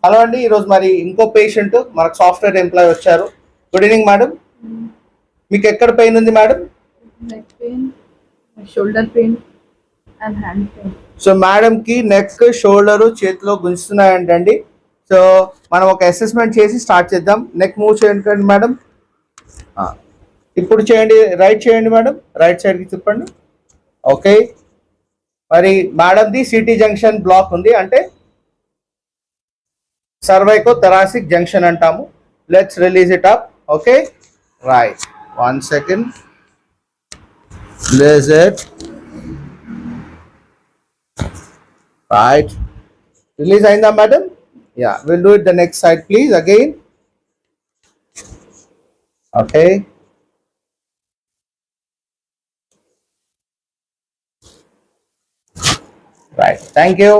Hello అండి, ఈరోజు మరి ఇంకో పేషెంట్ మనకు సాఫ్ట్వేర్ ఎంప్లాయ్ వచ్చారు. Good evening madam. మీకు ఎక్కడ పెయిన్ ఉంది madam? Neck pain, shoulder pain and hand pain. So మేడంకి నెక్, షోల్డర్, చేతిలో గుంజుతున్నాయంటండి. సో మనం ఒక అసెస్మెంట్ చేసి స్టార్ట్ చేద్దాం. నెక్ మూవ్ చేయండి మేడం. ఇప్పుడు చేయండి, రైట్ చేయండి మేడం, రైట్ సైడ్కి తిప్పండి. ఓకే, మరి మేడంది సిటీ జంక్షన్ బ్లాక్ ఉంది, అంటే సర్వైకో థొరాసిక్ జంక్షన్ అంటాము. Let's release it up. Okay, right, 1 second. Release it. Right, release అయిందా madam? Yeah, we'll do it the next side please again. Okay, right, thank you.